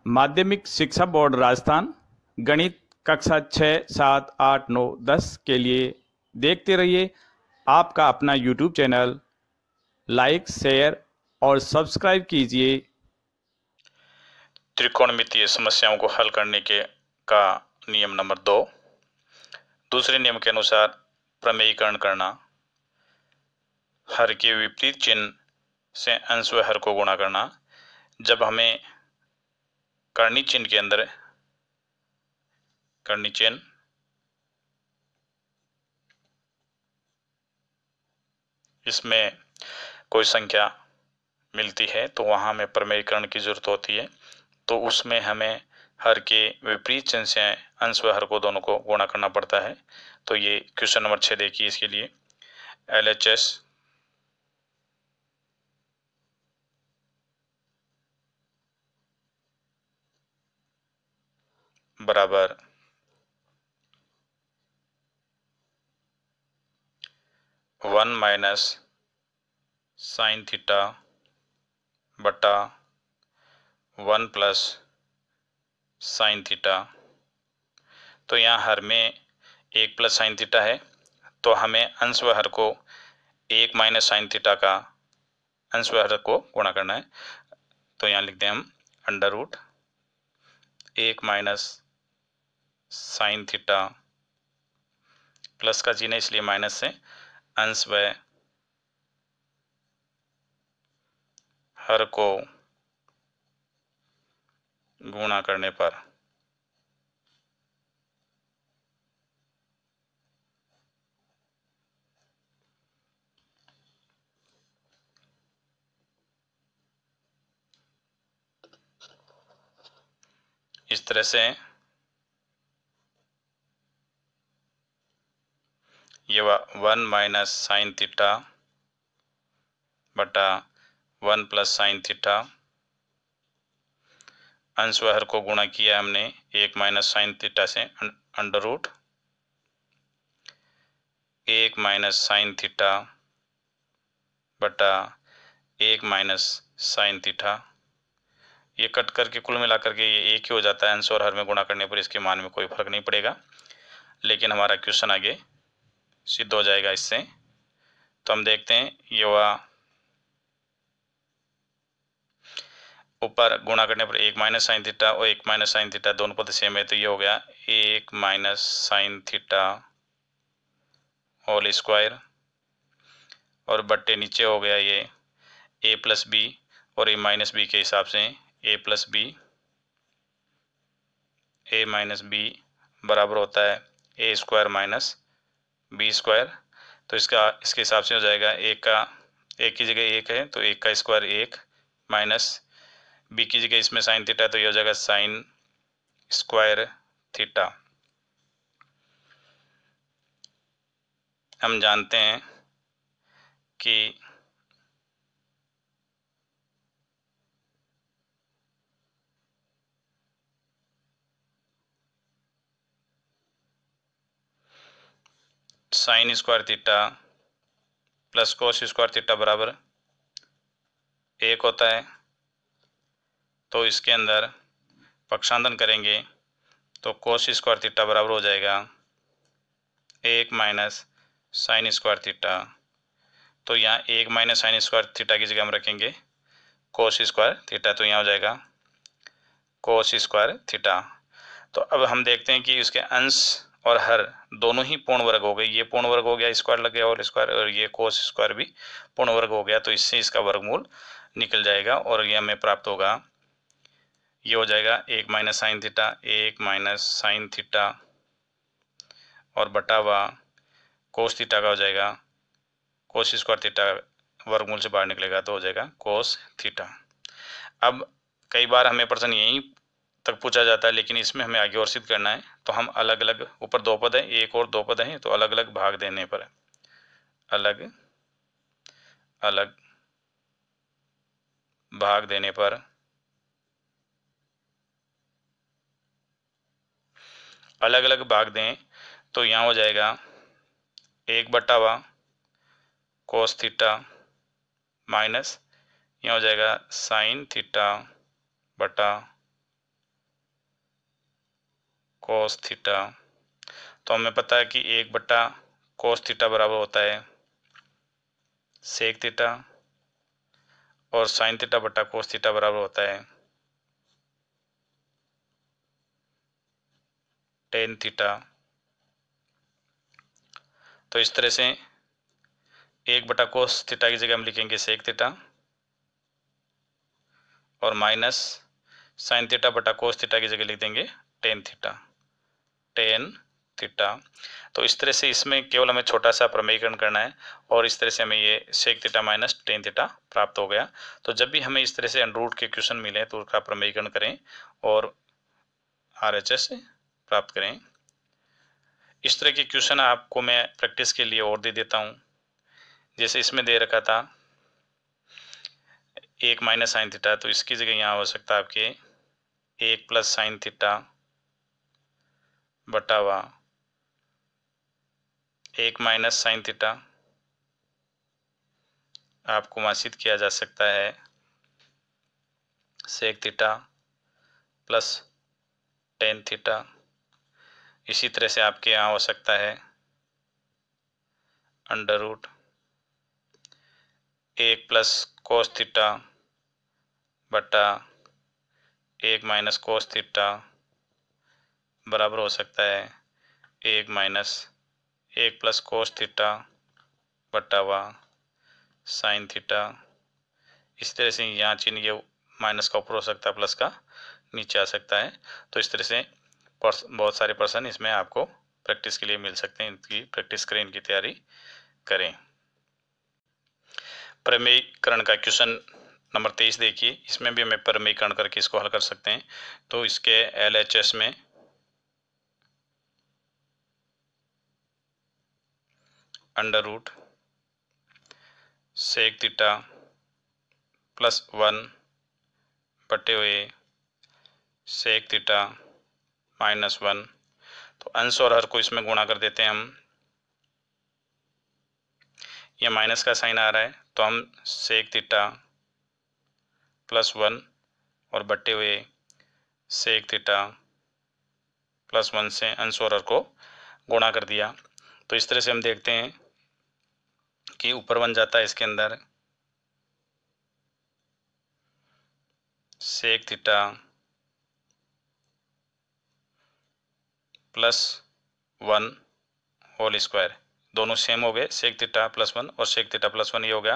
माध्यमिक शिक्षा बोर्ड राजस्थान गणित कक्षा 6, 7, 8, 9, 10 के लिए देखते रहिए आपका अपना यूट्यूब चैनल। लाइक, शेयर और सब्सक्राइब कीजिए। त्रिकोणमितीय समस्याओं को हल करने के का नियम नंबर 2। दूसरे नियम के अनुसार प्रमेयीकरण करना। हर के विपरीत चिन्ह से अंश व हर को गुणा करना। जब हमें करनी चिन्ह के अंदर करनी चिन्ह इसमें कोई संख्या मिलती है तो वहां हमें प्रमेयीकरण की जरूरत होती है। तो उसमें हमें हर के विपरीत चिन्ह से अंश व हर को दोनों को गुणा करना पड़ता है। तो ये क्वेश्चन नंबर 6 देखिए। इसके लिए LHS बराबर 1 माइनस साइन थीटा बटा 1 प्लस साइन थीटा। तो यहाँ हर में 1 प्लस साइन थीटा है तो हमें अंश व हर को 1 माइनस साइन थीटा का अंश व हर को गुणा करना है। तो यहाँ लिखते हैं हम under root 1 minus sine theta plus का चिन्ह इसलिए माइनस से अंश व हर को गुणा करने पर इस तरह से ये 1 माइनस साइन थीटा बटा 1 प्लस साइन थीटा अंश व हर को गुणा किया हमने 1 माइनस साइन थीटा से under root 1 minus sine theta बटा 1 माइनस साइन थीटा। ये कट करके कुल मिलाकर के ये एक ही हो जाता है। अंश और हर में गुणा करने पर इसके मान में कोई फर्क नहीं पड़ेगा, लेकिन हमारा क्वेश्चन आगे सिद्ध हो जाएगा इससे। तो हम देखते हैं ये हुआ ऊपर गुणा करने पर 1 माइनस साइन थीटा और 1 माइनस साइन थीटा दोनों पद सेम है तो ये हो गया 1 minus sine theta whole square और बट्टे नीचे हो गया ये a प्लस बी और a माइनस बी के हिसाब से a plus B a minus B बराबर होता है a square minus B square. तो इसके हिसाब से हो जाएगा एक की जगह 1 है तो 1 का स्क्वायर 1 माइनस बी की जगह इसमें साइन थीटा तो ये हो जाएगा साइन स्क्वायर थीटा। हम जानते हैं कि sine square theta plus cos square theta बराबर 1 होता है। तो इसके अंदर पक्षांतरण करेंगे तो कोस स्क्वायर थीटा बराबर हो जाएगा 1 माइनस साइन स्क्वायर थीटा। तो यहाँ 1 माइनस साइन स्क्वायर थीटा की जगह हम रखेंगे कोस स्क्वायर थीटा तो यहाँ हो जाएगा कोस स्क्वायर थीटा। तो अब हम देखते हैं कि इसके अंश और हर दोनों ही पूर्ण वर्ग हो गए। ये पूर्ण वर्ग हो गया, स्क्वायर लग गया होल स्क्वायर, और ये कोस स्क्वायर भी पूर्ण वर्ग हो गया। तो इससे इसका वर्गमूल निकल जाएगा और ये हमें प्राप्त होगा। ये हो जाएगा 1 minus sine theta 1 minus sine theta और बटा हुआ कोस थीटा का हो जाएगा कोस स्क्वायर थीटा वर्गमूल से बाहर निकलेगा तो हो जाएगा कोस थीटा। अब कई बार हमें प्रश्न यहीं तक पूछा जाता है, लेकिन इसमें हमें आगे और सिद्ध करना है। तो हम अलग अलग ऊपर 2 पद है, एक और 2 पद हैं, तो अलग अलग भाग देने पर अलग अलग भाग देने पर अलग अलग भाग दें तो यहाँ हो जाएगा 1 बटा हुआ कोस थीटा माइनस यहाँ हो जाएगा साइन थीटा बटा कोस थीटा। तो हमें पता है कि 1/cos थीटा बराबर होता है सेक थीटा, और साइन थीटा बटा कोस थीटा बराबर होता है टेन थीटा। तो इस तरह से 1/cos थीटा की जगह हम लिखेंगे सेक थीटा, और माइनस साइन थीटा बटा कोस थीटा की जगह लिख देंगे टेन थीटा। तो इस तरह से इसमें केवल हमें छोटा सा प्रमेयीकरण करना है, और इस तरह से हमें ये sec theta minus tan theta प्राप्त हो गया। तो जब भी हमें इस तरह से अंडर रूट के क्वेश्चन मिले तो उसका प्रमेयीकरण करें और RHS प्राप्त करें। इस तरह के क्वेश्चन आपको मैं प्रैक्टिस के लिए और दे देता हूँ। जैसे इसमें दे रखा था 1 माइनस साइन थीटा, तो इसकी जगह यहाँ हो सकता है आपके 1 प्लस साइन थीटा बटा हुआ 1 माइनस साइन थीटा। आपको मासित किया जा सकता है sec theta plus tan theta. इसी तरह से आपके यहाँ हो सकता है under root 1 plus cos theta बटा 1 माइनस कोस थीटा बराबर हो सकता है 1 माइनस 1 प्लस कोस थीटा बटा हुआ साइन थीटा। इस तरह से यहाँ चिन्ह ये माइनस का ऊपर हो सकता है, प्लस का नीचे आ सकता है। तो इस तरह से बहुत सारे पर्सन इसमें आपको प्रैक्टिस के लिए मिल सकते हैं। इनकी प्रैक्टिस करें, इनकी तैयारी करें। प्रमेयीकरण का क्वेश्चन नंबर 23 देखिए। इसमें भी हमें प्रमेयीकरण करके इसको हल कर सकते हैं। तो इसके LHS में under root sec theta plus 1 बटे हुए सेक थीटा माइनस 1। तो अंश और हर को इसमें गुणा कर देते हैं हम। ये माइनस का साइन आ रहा है, तो हम सेक थीटा प्लस 1 और बटे हुए सेक थीटा प्लस 1 से अंश और हर को गुणा कर दिया। तो इस तरह से हम देखते हैं कि ऊपर बन जाता है इसके अंदर sec theta plus 1 whole square. दोनों सेम हो गए, सेक थीटा प्लस 1 और सेक थीटा प्लस 1 ये हो गया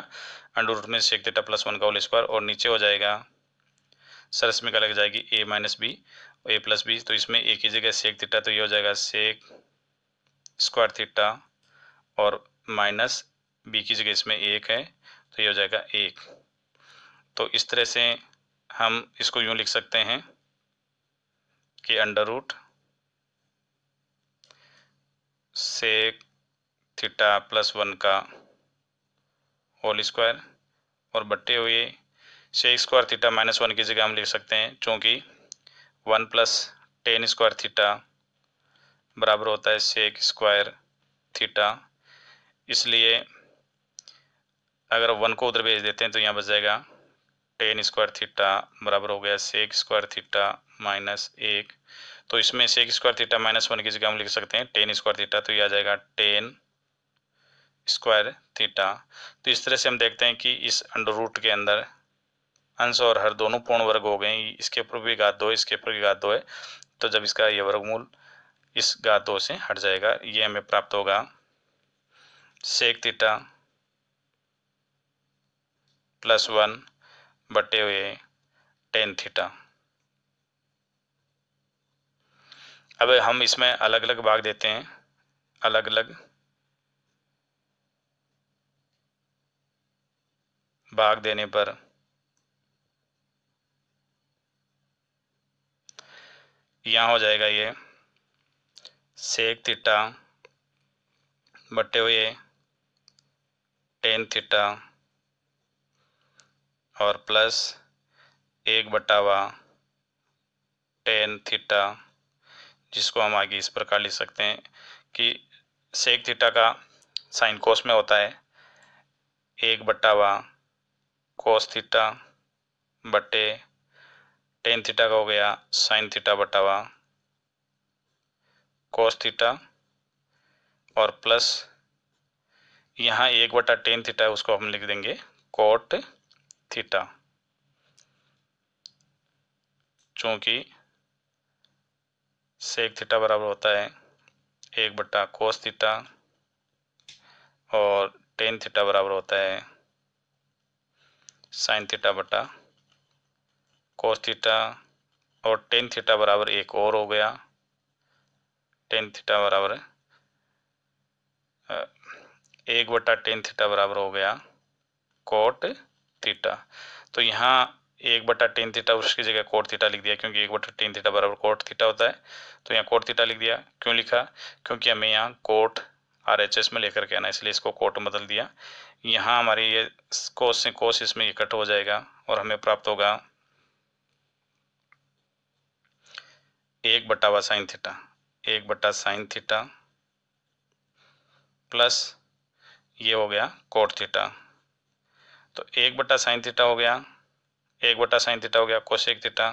अंडर रूट में सेक थीटा प्लस 1 का होल स्क्वायर, और नीचे हो जाएगा सरस्मिका लग जाएगी a minus B a plus B. तो इसमें a की जगह सेक थीटा, तो ये हो जाएगा सेक स्क्वायर थीटा, और माइनस b की जगह इसमें 1 है, तो ये हो जाएगा 1। तो इस तरह से हम इसको यूँ लिख सकते हैं कि under root sec theta plus 1 का होल स्क्वायर और बटे हुए सेक स्क्वायर थीटा माइनस 1 की जगह हम लिख सकते हैं, चूँकि 1 प्लस टेन स्क्वायर थीटा बराबर होता है सेक स्क्वायर थीटा। इसलिए अगर 1 को उधर भेज देते हैं तो यहाँ बच जाएगा टेन स्क्वायर थीटा बराबर हो गया सेक स्क्वायर थीटा माइनस 1। तो इसमें सेक स्क्वायर थीटा माइनस 1 की जगह हम लिख सकते हैं टेन स्क्वायर थीटा, तो यह आ जाएगा टेन स्क्वायर थीटा। तो इस तरह से हम देखते हैं कि इस अंडर रूट के अंदर अंश और हर दोनों पूर्ण वर्ग हो गए। इसके ऊपर भी घात 2 है, इसके ऊपर भी घात 2 है, तो जब इसका ये वर्गमूल इस घात 2 से हट जाएगा, ये हमें प्राप्त होगा सेक थीटा प्लस 1 बटे हुए टेन थीटा। अब हम इसमें अलग अलग भाग देते हैं। अलग अलग भाग देने पर यहाँ हो जाएगा ये सेक थीटा बटे हुए टेन थीटा और प्लस 1/टेन थीटा, जिसको हम आगे इस प्रकार लिख सकते हैं कि सेक थीटा का साइन कोस में होता है 1/कोस थीटा बटे टेन थीटा का हो गया साइन थीटा बटा हुआ कोस थीटा और प्लस यहाँ 1/tan थीटा है, उसको हम लिख देंगे कोट थीटा, चूँकि सेक थीटा बराबर होता है 1/cos थीटा और tan थीटा बराबर होता है sin थीटा बटा cos थीटा, और tan थीटा बराबर एक और हो गया, tan थीटा बराबर 1/tan थीटा बराबर हो गया कोट थीटा। तो यहाँ 1/tan थीटा उसकी जगह कोट थीटा लिख दिया, क्योंकि 1/tan थीटा बराबर कोट थीटा होता है, तो यहाँ कोट थीटा लिख दिया। क्यों लिखा? क्योंकि हमें यहाँ कोट RHS में लेकर के आना, इसलिए इसको कोट बदल दिया। यहाँ हमारी ये कोस से कोस इसमें इकट्ठ हो जाएगा और हमें प्राप्त होगा 1/sin theta, 1/sin theta plus ये हो गया कोट थीटा। तो 1/sin थीटा हो गया, 1/sin थीटा हो गया cosec theta,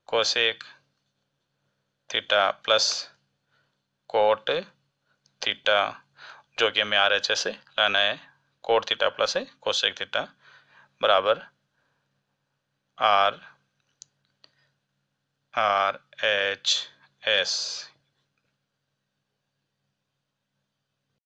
cosec theta plus cot theta, जो कि हमें RHS से लाना है। कोट थीटा प्लस है कोसेक थीटा बराबर RHS,